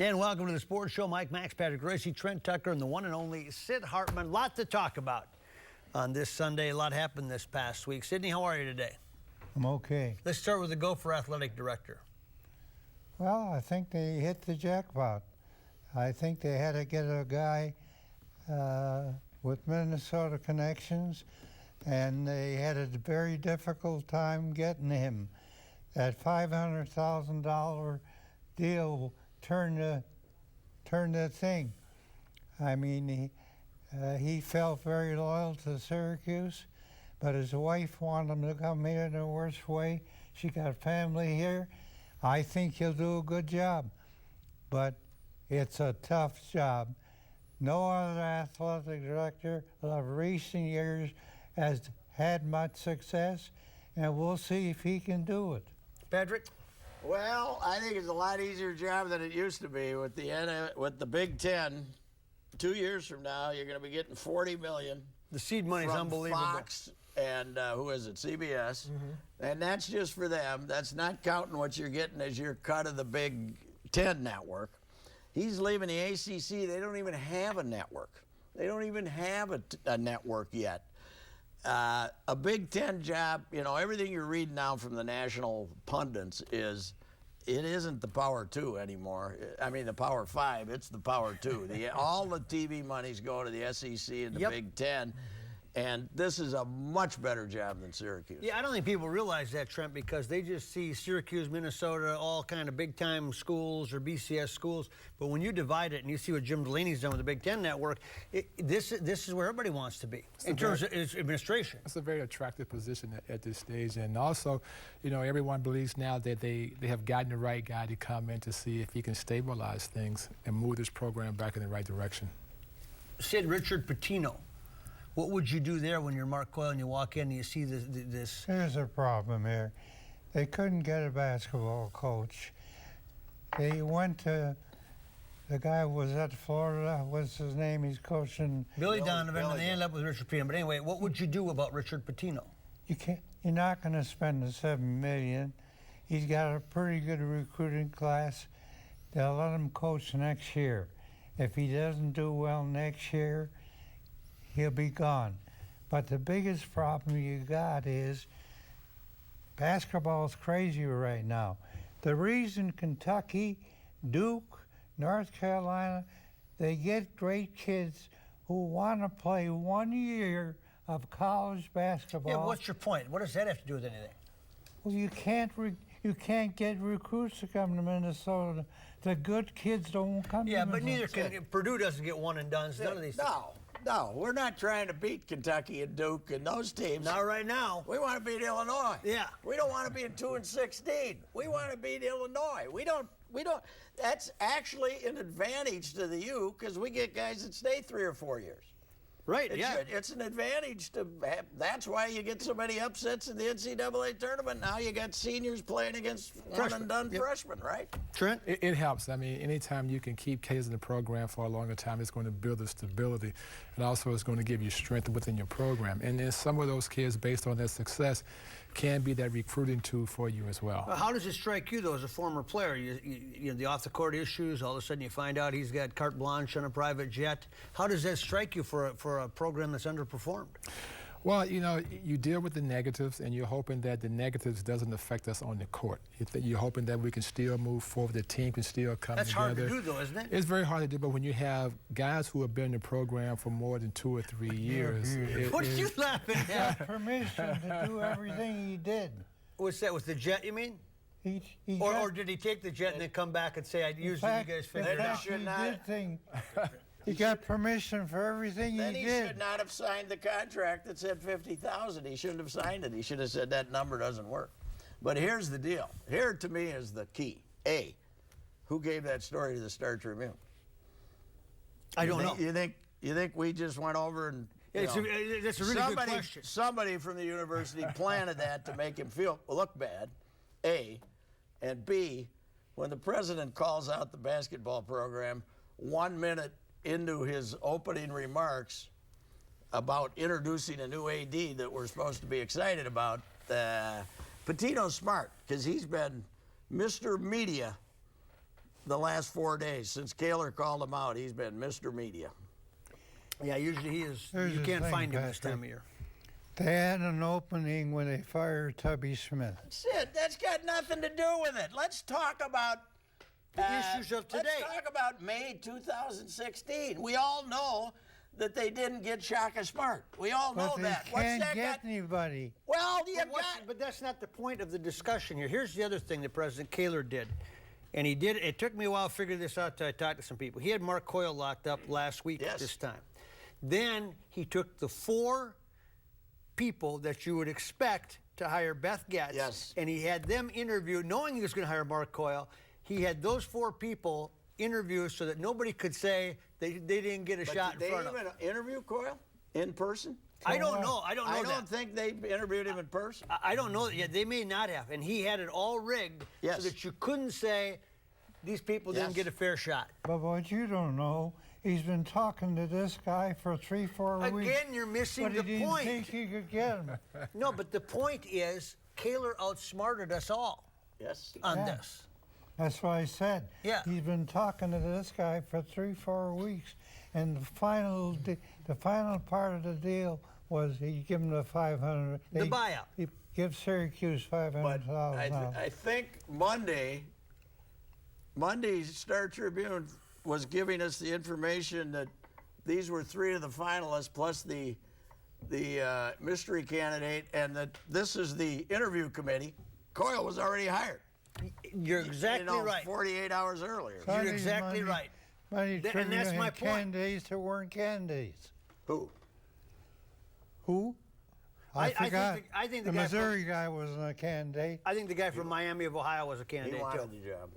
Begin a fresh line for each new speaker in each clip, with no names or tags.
And welcome to the Sports Show. Mike Max, Patrick Gracie, Trent Tucker, and the one and only Sid Hartman. Lot to talk about on this Sunday. A lot happened this past week. Sydney, how are you today?
I'm okay.
Let's start with the Gopher Athletic Director.
Well, I think they hit the jackpot. I think they had to get a guy with Minnesota connections, and they had a very difficult time getting him. That $500,000 deal turned the thing. I mean, he felt very loyal to Syracuse, but his wife wanted him to come here in the worst way. She got family here. I think he'll do a good job, but it's a tough job. No other athletic director of recent years has had much success, and we'll see if he can do it.
Patrick?
Well, I think it's a lot easier job than it used to be with the Big Ten. 2 years from now, you're going to be getting $40 million.
The seed money is unbelievable.
Fox and who is it? CBS, and that's just for them. That's not counting what you're getting as your cut of the Big Ten network. He's leaving the ACC. They don't even have a network. They don't even have a network yet. A Big Ten job, you know, everything you're reading now from the national pundits is, it isn't the Power 2 anymore. I mean, the Power 5, it's the Power 2. All the TV money's going to the SEC and the Big Ten. And this is a much better job than Syracuse.
Yeah, I don't think people realize that, Trent, because they just see Syracuse, Minnesota, all kind of big-time schools or BCS schools. But when you divide it and you see what Jim Delaney's done with the Big Ten Network, this is where everybody wants to be in terms of administration.
It's a very attractive position at this stage. And also, you know, everyone believes now that they have gotten the right guy to come in to see if he can stabilize things and move this program back in the right direction.
Sid, Richard Pitino. What would you do there when you're Mark Coyle and you walk in and you see this?
There's a problem here. They couldn't get a basketball coach. They went to, the guy was at Florida, what's his name? He's coaching.
Billy Donovan, and they ended up with Richard Pitino. But anyway, what would you do about Richard Pitino?
You're not going to spend the $7 million. He's got a pretty good recruiting class. They'll let him coach next year. If he doesn't do well next year, he'll be gone. But the biggest problem you got is basketball's crazy right now. The reason Kentucky, Duke, North Carolina, they get great kids who want to play 1 year of college basketball.
Yeah, what's your point? What does that have to do with anything?
Well, you can't get recruits to come to Minnesota. The good kids don't come to Minnesota.
Yeah, but neither can Purdue doesn't get one and done. None of these.
No, we're not trying to beat Kentucky and Duke and those teams.
Not right now.
We want to beat Illinois.
Yeah.
We don't want to be in 2-16. We want to beat Illinois. We don't. That's actually an advantage to the U because we get guys that stay 3 or 4 years.
Right,
It's an advantage to have. That's why you get so many upsets in the NCAA tournament. Now you got seniors playing against one-and-done freshmen, right?
Trent?
It helps. I mean, anytime you can keep kids in the program for a longer time, it's going to build the stability, and also it's going to give you strength within your program. And then some of those kids, based on their success, can be that recruiting tool for you as well.
How does it strike you, though, as a former player? You know, the off-the-court issues, all of a sudden you find out he's got carte blanche on a private jet. How does that strike you for a program that's underperformed?
Well, you know, you deal with the negatives, and you're hoping that the negatives doesn't affect us on the court. You're hoping that we can still move forward, the team can still come together.
That's hard to do, though, isn't it?
It's very hard to do, but when you have guys who have been in the program for more than 2 or 3 years...
What are you laughing at?
Permission to do everything he did.
What's that, with the jet, you mean? Or did he take the jet and then come back and say, I used you guys figured
He got permission for everything he did.
Then he should not have signed the contract that said $50,000. He shouldn't have signed it. He should have said that number doesn't work. But here's the deal. Here, to me, is the key. A, who gave that story to the Star Tribune?
I don't know.
You think we just went over and...
That's a really good question.
Somebody from the university planted that to make him look bad, A. And B, when the president calls out the basketball program 1 minute into his opening remarks about introducing a new AD that we're supposed to be excited about, Pitino's smart because he's been Mr. Media the last 4 days. Since Kaler called him out, he's been Mr. Media.
Yeah, usually he is.
Here's
You
the
can't
thing,
find him this
Patrick.
time of year.
They had an opening when they fired Tubby Smith.
Sid, that's got nothing to do with it. Let's talk about
The issues of today.
Let's talk about May 2016. We all know that they didn't get Shaka Smart. We all know
But they
that.
can't
that
get
got?
anybody.
Well, you
But,
got.
but that's not the point of the discussion here. Here's the other thing that President Kaler did. And he did, it took me a while to figure this out till I talked to some people. He had Mark Coyle locked up last week at
Yes.
this time. Then he took the 4 people that you would expect to hire Beth Getz,
Yes.
and he had them interview, knowing he was going to hire Mark Coyle. He had those 4 people interview so that nobody could say they didn't get a
But
shot
did
in front
they
of
even
them.
interview Coyle in person?
I don't know. I don't know
I
that.
don't think they interviewed him in person.
I don't know. Yeah, they may not have. And he had it all rigged
Yes.
so that you couldn't say these people
Yes.
didn't get a fair shot.
But what you don't know, he's been talking to this guy for 3-4 weeks.
Again, you're missing
But
the
he didn't
point.
think he could get him.
No, but the point is, Kaler outsmarted us all
Yes.
on
Yeah.
this.
That's what I said.
Yeah.
He's been talking to this guy for 3-4 weeks, and the final part of the deal was he give him the 500.
The buyout.
He give Syracuse
But
$500,000.
I think Monday's Star Tribune was giving us the information that these were 3 of the finalists plus the mystery candidate, and that this is the interview committee. Coyle was already hired.
You're exactly right.
48 hours earlier.
You're
Money,
exactly
money,
right.
Money
And that's
trivia
my
and
point.
candidates that weren't candidates.
Who?
Who?
I think
forgot.
I think the
the
guy from-
Missouri guy wasn't a candidate.
I think the guy from Miami of Ohio was a
He
candidate
wanted
too.
the job.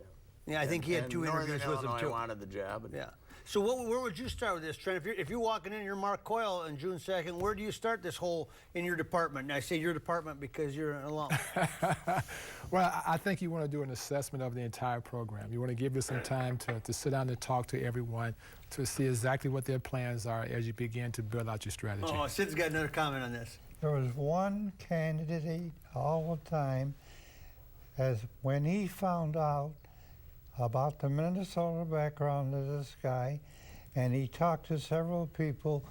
Yeah, I think he had
And
2 interviews
Northern
with him
Illinois
too.
wanted the job. and-
Yeah. So where would you start with this, Trent? If you're walking in, you're Mark Coyle on June 2nd. Where do you start this whole in your department? And I say your department because you're an alum.
Well, I think you want to do an assessment of the entire program. You want to give it some time to sit down and talk to everyone to see exactly what their plans are as you begin to build out your strategy.
Oh, Sid's got another comment on this.
There was one candidate all the time, as when he found out about the Minnesota background of this guy, and he talked to several people,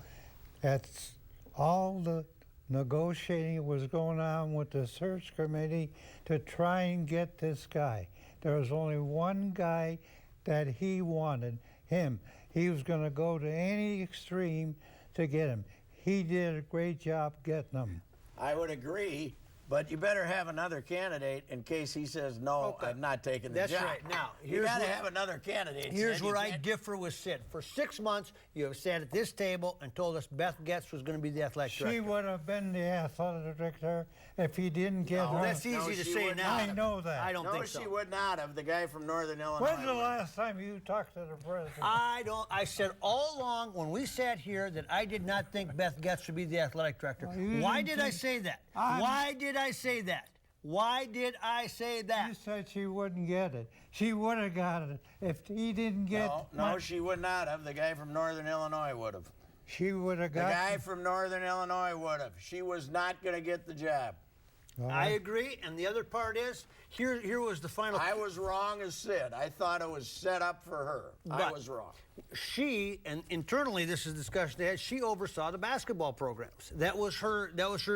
that's all the negotiating was going on with the search committee to try and get this guy. There was only one guy that he wanted, him. He was going to go to any extreme to get him. He did a great job getting him.
I would agree, but you better have another candidate in case he says, no,
Okay.
I'm not taking the
That's
job.
right. Now,
you
here's
got to
where-
have another candidate.
Here's
Sid. You
where I
can't-
differ with Sid. For 6 months, you have sat at this table and told us Beth Getz was going to be the athletic
She
director.
would have been the athletic director if he didn't get
No,
her.
That's easy
No,
to
she
say
would
now.
not.
I know that.
I don't
No,
think
she
so.
would not have. The guy from Northern Illinois.
When's the
would.
last time you talked to the president?
I said all along when we sat here that I did not think Beth Getz should be the athletic director.
Well, you
Why
didn't
did I
think-
say that?
I'm-
Why did I say that? Why did I say that?
You said she wouldn't get it. She would have got it if he didn't get.
No, she would not have. The guy from Northern Illinois would have.
She would have
The
got.
guy from Northern Illinois would have. She was not going to get the job.
I agree. And the other part is, here was the final.
I was wrong as Sid. I thought it was set up for her. I
But-
was wrong.
She, and internally this is a discussion they had, she oversaw the basketball programs. That was her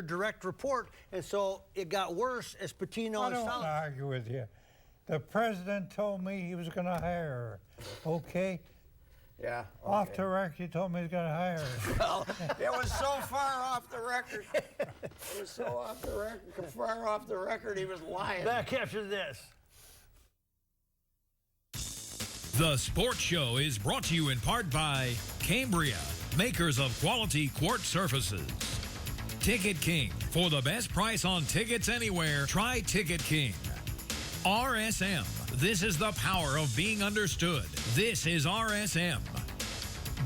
direct report, and so it got worse as Patino
I
and
don't want to
Stalin.
argue with you. The president told me he was going to hire her. Okay.
Yeah.
Off
okay.
the record, he told me he was going to hire her.
Well, it was so far off the record. It was so off the record. Far off the record, he was lying.
Back after this.
The Sports Show is brought to you in part by Cambria, makers of quality quartz surfaces. Ticket King. For the best price on tickets anywhere, try Ticket King. RSM. This is the power of being understood. This is RSM.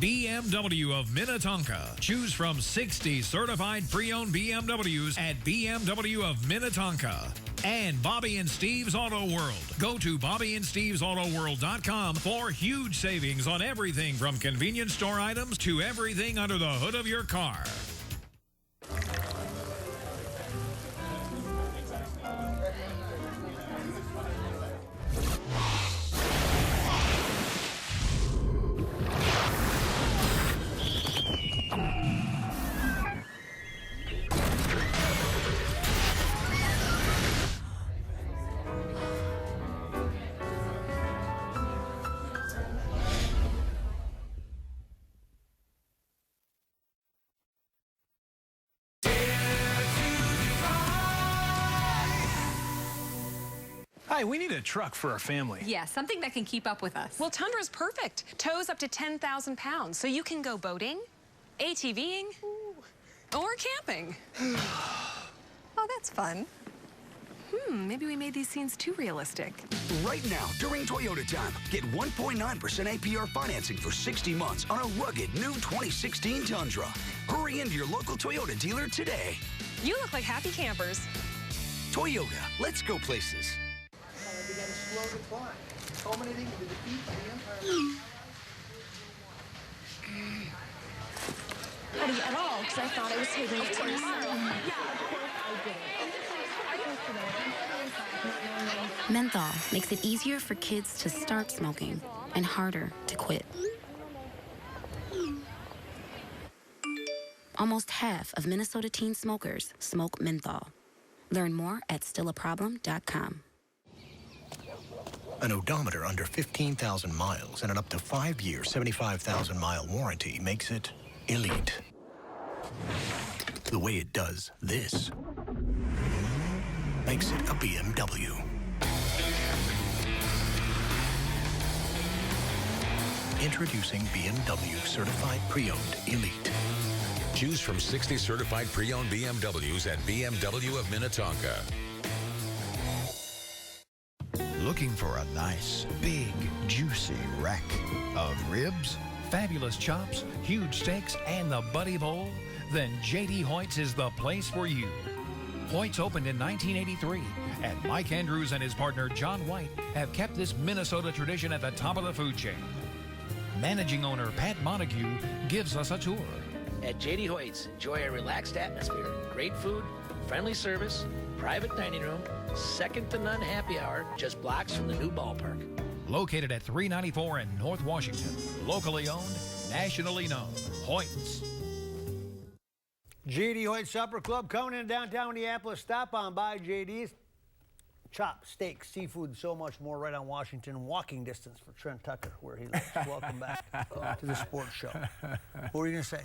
BMW of Minnetonka. Choose from 60 certified pre-owned BMWs at BMW of Minnetonka. And Bobby and Steve's Auto World. Go to BobbyandSteve'sAutoWorld.com for huge savings on everything from convenience store items to everything under the hood of your car.
Hi, we need a truck for our family.
Yeah, something that can keep up with us.
Well, Tundra's perfect. Tows up to 10,000 pounds, so you can go boating, ATVing, or camping.
Oh, that's fun.
Maybe we made these scenes too realistic.
Right now, during Toyota time, get 1.9% APR financing for 60 months on a rugged new 2016 Tundra. Hurry into your local Toyota dealer today.
You look like happy campers.
Toyota, let's go places.
Began a slow decline, culminating in the defeat of the Empire.
Buddy, at all, because I thought I was taking it tomorrow.
Menthol makes it easier for kids to start smoking and harder to quit. Almost half of Minnesota teen smokers smoke menthol. Learn more at stillaproblem.com.
An odometer under 15,000 miles and an up to 5-year, 75,000-mile warranty makes it elite. The way it does this makes it a BMW. Introducing BMW Certified Pre-Owned Elite.
Choose from 60 certified pre-owned BMWs at BMW of Minnetonka.
Looking for a nice, big, juicy rack of ribs?
Fabulous chops, huge steaks, and the Buddy Bowl? Then J.D. Hoyt's is the place for you. Hoyt's opened in 1983, and Mike Andrews and his partner John White have kept this Minnesota tradition at the top of the food chain. Managing owner Pat Montague gives us a tour.
At J.D. Hoyt's, enjoy a relaxed atmosphere, great food, friendly service, private dining room, second-to-none happy hour, just blocks from the new ballpark.
Located at 394 in North Washington. Locally owned, nationally known. Hoyt's.
J.D. Hoyt Supper Club coming in downtown Minneapolis. Stop on by J.D.'s. Chop, steak, seafood, so much more right on Washington. Walking distance for Trent Tucker, where he lives. Welcome back to the sports show. What were you going to say?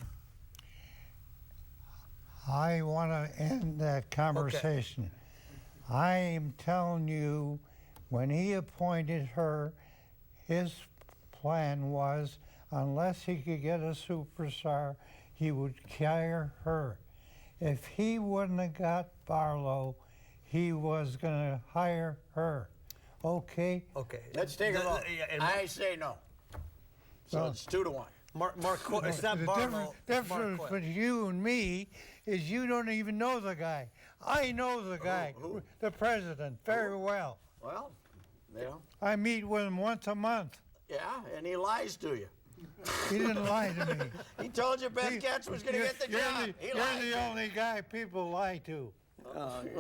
I want to end that conversation. Okay. I am telling you, when he appointed her, his plan was, unless he could get a superstar, he would hire her. If he wouldn't have got Barlow, he was going to hire her. Okay?
Okay.
Let's take a vote. I say no. So it's 2-1.
It's not Barlow.
The difference between you and me is you don't even know the guy. I know the guy, the president, very well.
Well, yeah.
I meet with him once a month.
Yeah, and he lies to you.
He didn't lie to me.
He told you Beth Getz was going to get the job.
You're the only guy people lie to.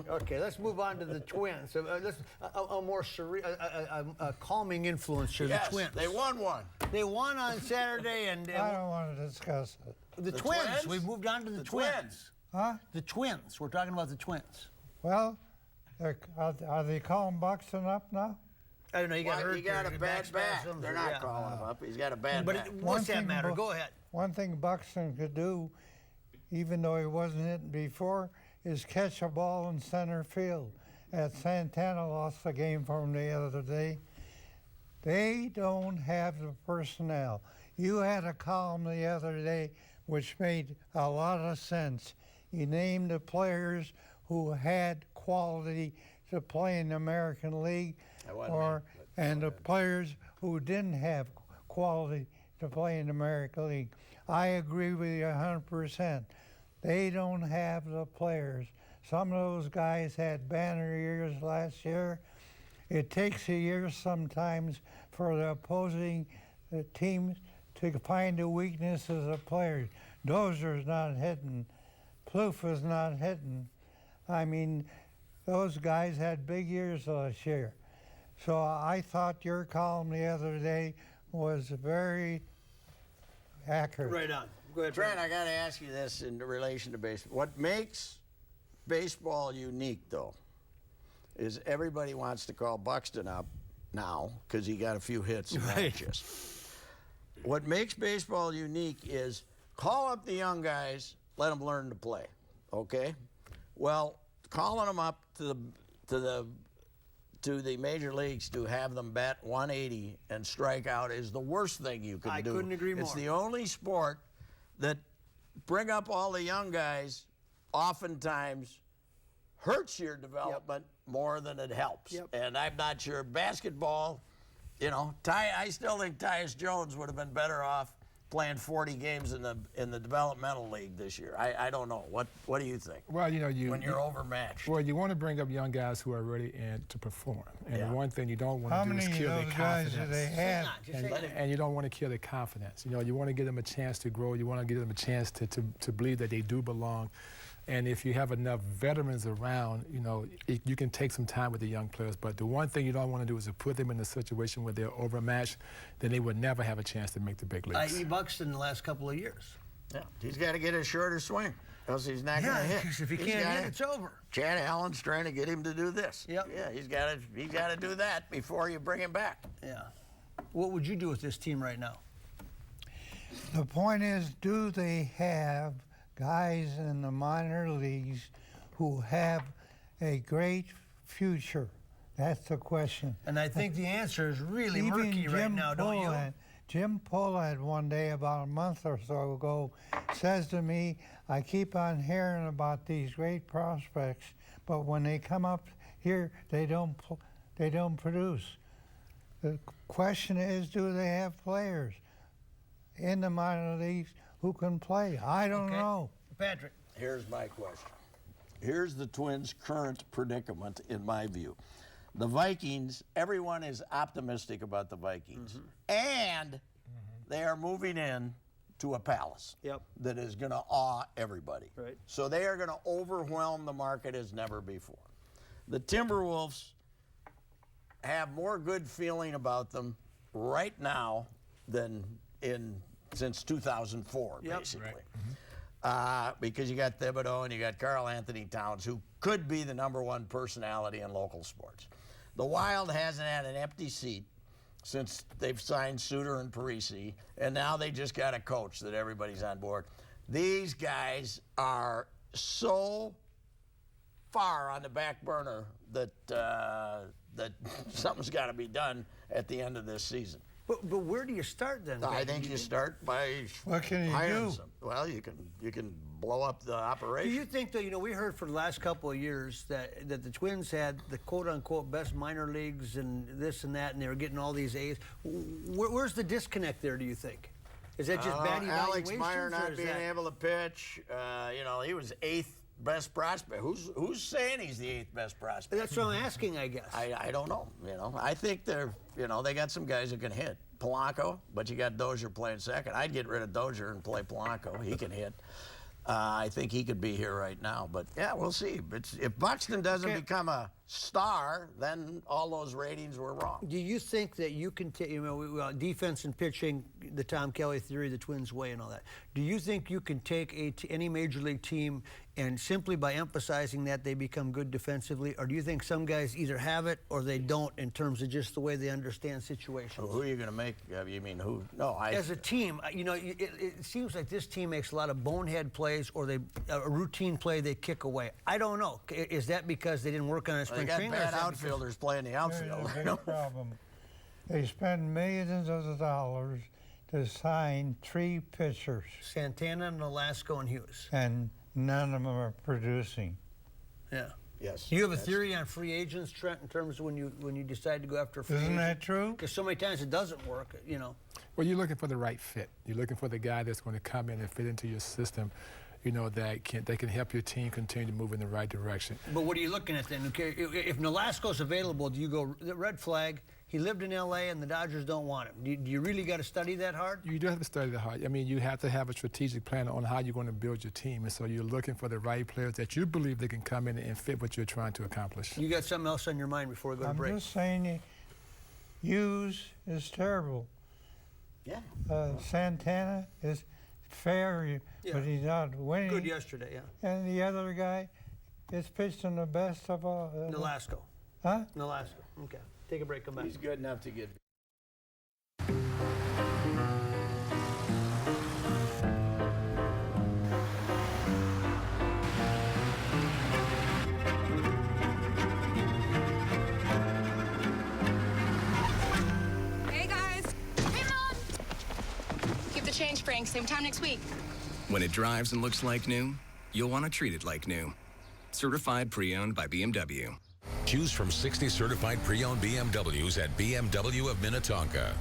Okay, let's move on to the Twins. A more a calming influence to the Twins.
They won one.
They won on Saturday, and
I don't want to discuss it.
The Twins. We've moved on to the Twins.
Huh?
The Twins. We're talking about the Twins.
Well, are they calling Buxton up now?
I don't know. He got hurt.
He got a bad back. They're not calling him up. He's got a bad back.
But what's that matter? Go ahead.
One thing Buxton could do, even though he wasn't hitting before, is catch a ball in center field. At Santana lost the game for him the other day. They don't have the personnel. You had a column the other day which made a lot of sense. You named the players who had quality to play in the American League, and the players who didn't have quality to play in the American League. I agree with you 100%. They don't have the players. Some of those guys had banner years last year. It takes a year sometimes for the opposing teams to find the weaknesses of players. Dozier's not hitting. Plouffe is not hitting. I mean, those guys had big years last year. So I thought your column the other day was very accurate.
Right on. Go ahead,
Trent, I got to ask you this in relation to baseball. What makes baseball unique, though, is everybody wants to call Buxton up now because he got a few hits and matches. What makes baseball unique is call up the young guys, let them learn to play, okay? Well, calling them up to the to the major leagues to have them bat 180 and strike out is the worst thing you can do.
I couldn't agree more.
It's the only sport that bring up all the young guys oftentimes hurts your development more than it helps. And I'm not sure basketball, you know, I still think Tyus Jones would have been better off playing 40 games in the developmental league this year. I don't know. What do you think?
Well, you know,
when you're overmatched.
Well, you want to bring up young guys who are ready to perform. And the one thing you don't want
How
to do is
many
kill
of
their
those guys
confidence.
do they have?
And you don't want to kill their confidence. You know, you want to give them a chance to grow. You want to give them a chance to believe that they do belong. And if you have enough veterans around, you know, you can take some time with the young players. But the one thing you don't want to do is to put them in a situation where they're overmatched, then they would never have a chance to make the big leagues.
I.E. Buxton the last couple of years.
Yeah, he's got to get a shorter swing, else he's not going to hit.
Because if he can't hit, it's over.
Chad Allen's trying to get him to do this.
Yep.
Yeah, he's got to do that before you bring him back.
Yeah. What would you do with this team right now?
The point is, do they have guys in the minor leagues who have a great future? That's the question.
And I think the answer is really murky right now, don't you?
Jim Pollard one day about a month or so ago says to me, I keep on hearing about these great prospects, but when they come up here, they don't produce. The question is, do they have players in the minor leagues who can play? I don't know.
Patrick.
Here's my question. Here's the Twins' current predicament, in my view. The Vikings, everyone is optimistic about the Vikings. And they are moving in to a palace that is going to awe everybody.
Right.
So they are going to overwhelm the market as never before. The Timberwolves have more good feeling about them right now than since 2004, basically.
Right.
Because you got Thibodeau and you got Karl Anthony Towns, who could be the #1 personality in local sports. The Wild hasn't had an empty seat since they've signed Suter and Parisi, and now they just got a coach that everybody's on board. These guys are so far on the back burner that something's got to be done at the end of this season.
But where do you start then?
I think you start by hiring some. Well, you can blow up the operation.
Do you think that, you know, we heard for the last couple of years that the Twins had the quote-unquote best minor leagues and this and that, and they were getting all these A's. Where's the disconnect there, do you think? Is that just bad evaluations?
Alex Meyer not being
that...
able to pitch. You know, he was 8th best prospect. Who's saying he's the 8th best prospect?
That's what I'm asking, I guess.
I don't know. You know, I think they got some guys who can hit. Polanco, but you got Dozier playing second. I'd get rid of Dozier and play Polanco. He can hit. I think he could be here right now. But, yeah, we'll see. If Buxton doesn't become a star, then all those ratings were wrong.
Do you think that you can take, defense and pitching, the Tom Kelly theory, the Twins way and all that. Do you think you can take any major league team and simply by emphasizing that they become good defensively? Or do you think some guys either have it or they don't in terms of just the way they understand situations?
Who are you going to make? You mean who? No,
As a team, it seems like this team makes a lot of bonehead plays or a routine play they kick away. I don't know. Is that because they didn't work on a spring training?
They got bad outfielders playing the outfield.
There's a big problem. They spend millions of dollars to sign 3 pitchers.
Santana, Nolasco, and Hughes.
And none of them are producing.
Yeah.
Yes.
Do you have a theory on free agents, Trent, in terms of when you decide to go after a free agent?
Isn't that true?
Because so many times it doesn't work, you know.
Well, you're looking for the right fit. You're looking for the guy that's going to come in and fit into your system, that can help your team continue to move in the right direction.
But what are you looking at then? Okay, if Nolasco's available, do you go red flag? He lived in L.A. and the Dodgers don't want him. Do you really got to study that hard?
You do have to study that hard. I mean, you have to have a strategic plan on how you're going to build your team. And so you're looking for the right players that you believe they can come in and fit what you're trying to accomplish.
You got something else on your mind before we go to break?
I'm just saying Hughes is terrible.
Yeah.
Santana is fair, but he's not winning.
Good yesterday, yeah.
And the other guy is pitching the best of all.
Nolasco.
Huh?
Nolasco. Okay. Take a break, come back.
He's good enough to get...
change, Frank. Same time next week.
When it drives and looks like new, you'll want to treat it like new. Certified pre-owned by BMW.
Choose from 60 certified pre-owned BMWs at BMW of Minnetonka.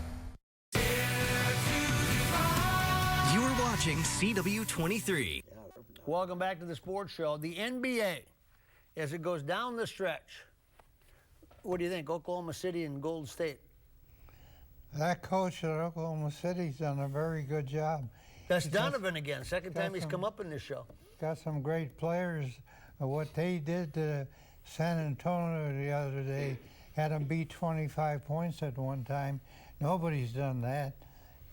You're watching CW-23.
Welcome back to the sports show. The NBA, as it goes down the stretch, what do you think, Oklahoma City and Golden State?
That coach at Oklahoma City's done a very good job.
That's Donovan again. Second time he's come up in this show.
Got some great players. What they did to San Antonio the other day, had them beat 25 points at one time. Nobody's done that.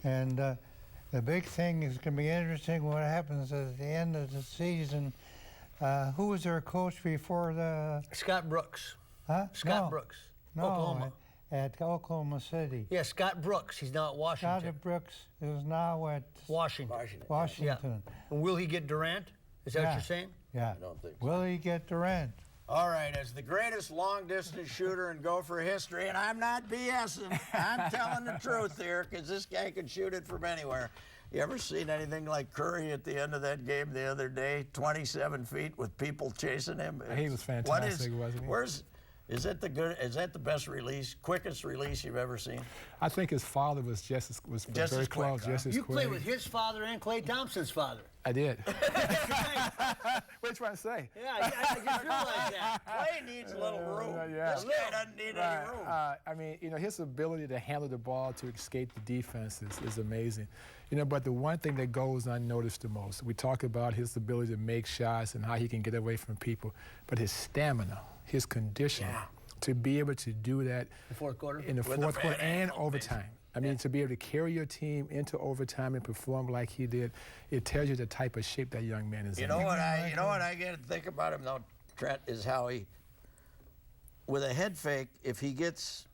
And the big thing is going to be interesting what happens at the end of the season. Who was their coach before the...
Scott Brooks.
Huh?
Scott Brooks.
No,
Oklahoma.
At Oklahoma City.
Yeah, Scott Brooks. He's now at Washington.
Scott Brooks is now at
Washington.
Washington.
Yeah. And will he get Durant? Is that what you're saying?
Yeah.
I don't think so.
Will he get Durant?
All right, as the greatest long-distance shooter in Gopher history, and I'm not BSing, I'm telling the truth here, because this guy can shoot it from anywhere. You ever seen anything like Curry at the end of that game the other day? 27 feet with people chasing him.
He was fantastic, wasn't he?
Is that the best release, quickest release you've ever seen?
I think his father was just very close, just as
You
quick.
played with his father and Klay Thompson's father.
I did. What are you trying to say?
Yeah, I just realized that.
Klay needs a little room.
Yeah.
This guy doesn't need any room.
I mean, his ability to handle the ball, to escape the defense is amazing. But the one thing that goes unnoticed the most, we talk about his ability to make shots and how he can get away from people, but his stamina, his conditioning, to be able to do that
the fourth quarter?
In the fourth quarter and overtime. I mean, to be able to carry your team into overtime and perform like he did, it tells you the type of shape that young man is in.
You know what I get to think about him though, Trent, is how he, with a head fake, if he gets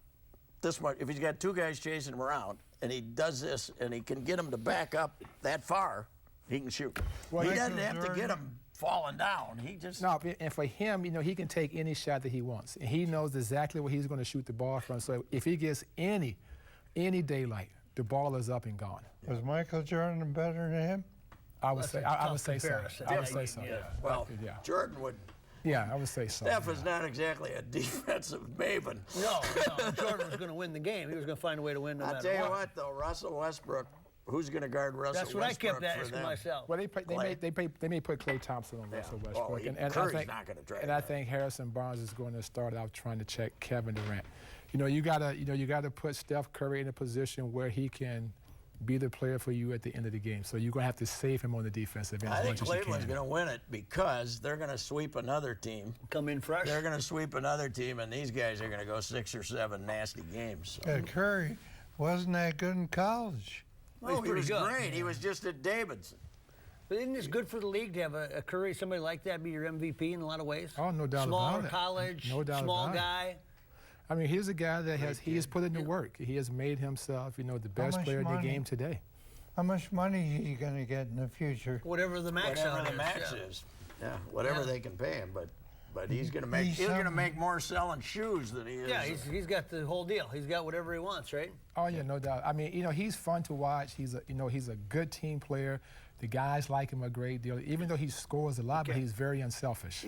this much, if he's got two guys chasing him around and he does this and he can get them to back up that far, he can shoot. Well, he doesn't have to get them falling down. He just...
No, and for him, he can take any shot that he wants. And he knows exactly where he's going to shoot the ball from. So if he gets any daylight, the ball is up and gone.
Was Michael Jordan better than him?
I would say so. I would say so.
Yeah. Well, Jordan would...
Yeah, I would say so.
Steph is not exactly a defensive maven.
No, Jordan was going to win the game. He was going to find a way to win no matter what.
I'll tell you what, though, Russell Westbrook, who's going to guard Russell Westbrook?
That's what I kept asking myself.
Well, they may put Klay Thompson on Russell Westbrook.
Well,
and
Curry's not going to drag
And I think Harrison Barnes is going to start out trying to check Kevin Durant. You gotta put Steph Curry in a position where he can be the player for you at the end of the game. So you're going to have to save him on the defensive end as much as you can.
I think Cleveland's going to win it because they're going to sweep another team.
Come in fresh.
They're going to sweep another team, and these guys are going to go 6 or 7 nasty games. So.
Curry wasn't that good in college.
Oh, he was great. He was just at Davidson.
But isn't this good for the league to have a Curry, somebody like that, be your MVP in a lot of ways?
Oh, no doubt
about
it.
Smaller college,
no doubt
small
about
guy.
It. I mean, he's a guy that has put in the work. He has made himself, the best player in the game today.
How much money are you going to get in the future?
Whatever the max
is. Yeah, whatever they can pay him. But he's going to make more selling shoes than he is.
Yeah, he's got the whole deal. He's got whatever he wants, right?
Oh yeah, no doubt. I mean, he's fun to watch. He's a good team player. The guys like him a great deal, even though he scores a lot, but he's very unselfish.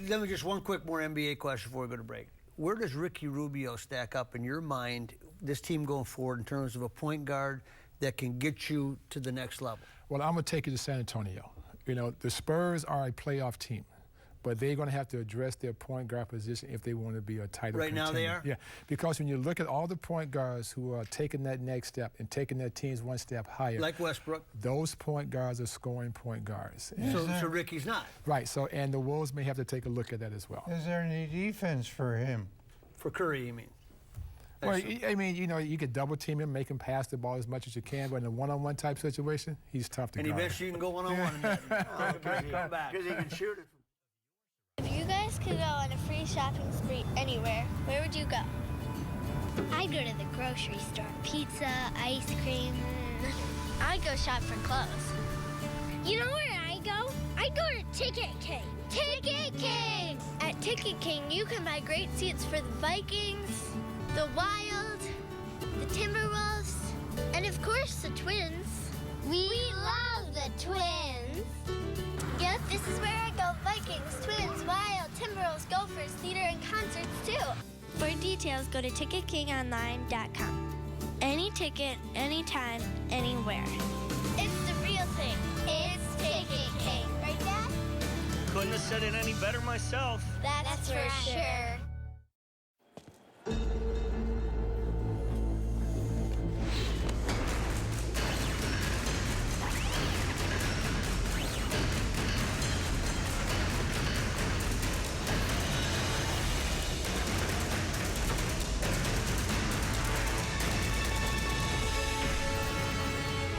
Let me just one quick more NBA question before we go to break. Where does Ricky Rubio stack up in your mind, this team going forward, in terms of a point guard that can get you to the next level?
Well, I'm going to take you to San Antonio. The Spurs are a playoff team, but they're going to have to address their point guard position if they want to be a title contender.
Right now they are?
Yeah, because when you look at all the point guards who are taking that next step and taking their teams one step higher.
Like Westbrook?
Those point guards are scoring point guards.
So Ricky's not?
Right, and the Wolves may have to take a look at that as well.
Is there any defense for him?
For Curry, you mean?
Well, I mean, you could double team him, make him pass the ball as much as you can, but in a one-on-one type situation, he's tough to guard.
And eventually you can go one-on-one.
Because he can shoot it.
If you guys could go on a free shopping spree anywhere, where would you go? I'd go to the grocery store. Pizza, ice cream. I'd go shop for clothes. You know where I go? I'd go to Ticket King. Ticket King! At Ticket King, you can buy great seats for the Vikings, the Wild, the Timberwolves, and of course the Twins. We love the Twins. Yep, this is where I go. Vikings, Twins, Wild, Timberwolves, Gophers, theater, and concerts, too. For details, go to TicketKingOnline.com. Any ticket, anytime, anywhere. It's the real thing. It's Ticket King. Right, Dad?
Couldn't have said it any better myself.
That's for sure.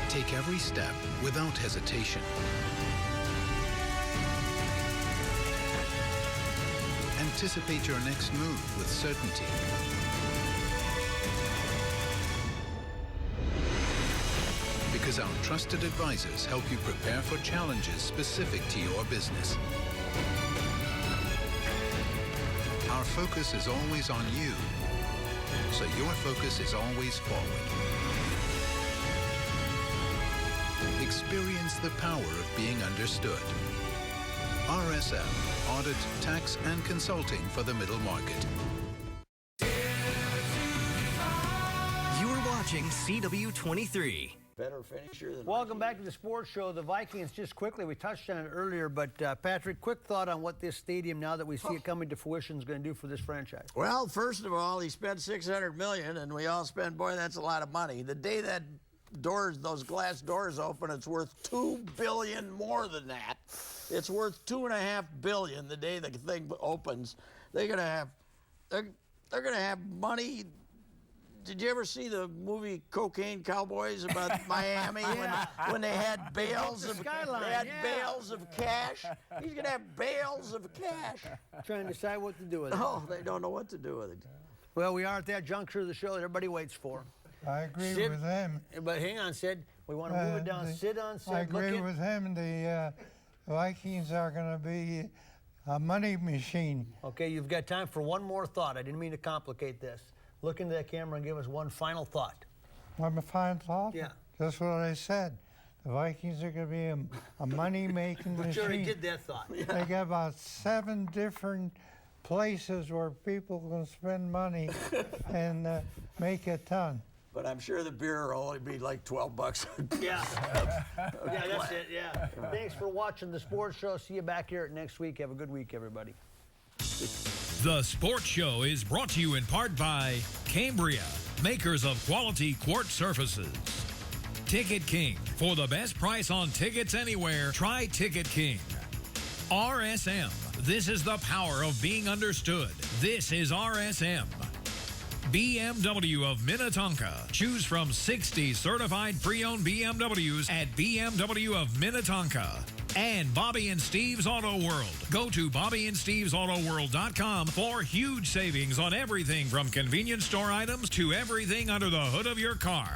Take every step without hesitation. Anticipate your next move with certainty. Because our trusted advisors help you prepare for challenges specific to your business. Our focus is always on you, so your focus is always forward. Experience the power of being understood. RSM, Audit, Tax, and Consulting for the Middle Market.
You're watching CW-23.
Better finisher than
Welcome back to the sports show. The Vikings, just quickly, we touched on it earlier, but Patrick, quick thought on what this stadium, now that we see it coming to fruition, is going to do for this franchise.
Well, first of all, he spent $600 million, and we all spent, boy, that's a lot of money. The day that those glass doors open, it's worth $2 billion more than that. It's worth $2.5 billion the day the thing opens. They're gonna have money. Did you ever see the movie Cocaine Cowboys about Miami when they had bales of bales of cash? He's gonna have bales of cash.
Trying to decide what to do with it.
Oh, they don't know what to do with it.
Well, we are at that juncture of the show that everybody waits for.
I agree
Sid,
with him.
But hang on, Sid. We want to move it down. Sid on Sid.
I agree with him. The Vikings are going to be a money machine.
Okay, you've got time for one more thought. I didn't mean to complicate this. Look into that camera and give us one final thought.
One final thought?
Yeah.
That's what I said. The Vikings are going to be a money-making machine.
But you already did that thought.
Yeah. They got about 7 different places where people can spend money and make a ton.
But I'm sure the beer will only be like $12.
Yeah. Yeah, that's it, yeah. Thanks for watching the sports show. See you back here next week. Have a good week, everybody.
The Sports Show is brought to you in part by Cambria, makers of quality quartz surfaces. Ticket King. For the best price on tickets anywhere, try Ticket King. RSM. This is the power of being understood. This is RSM. BMW of Minnetonka. Choose from 60 certified pre-owned BMWs at BMW of Minnetonka. And Bobby and Steve's Auto World. Go to BobbyandSteve'sAutoWorld.com for huge savings on everything from convenience store items to everything under the hood of your car.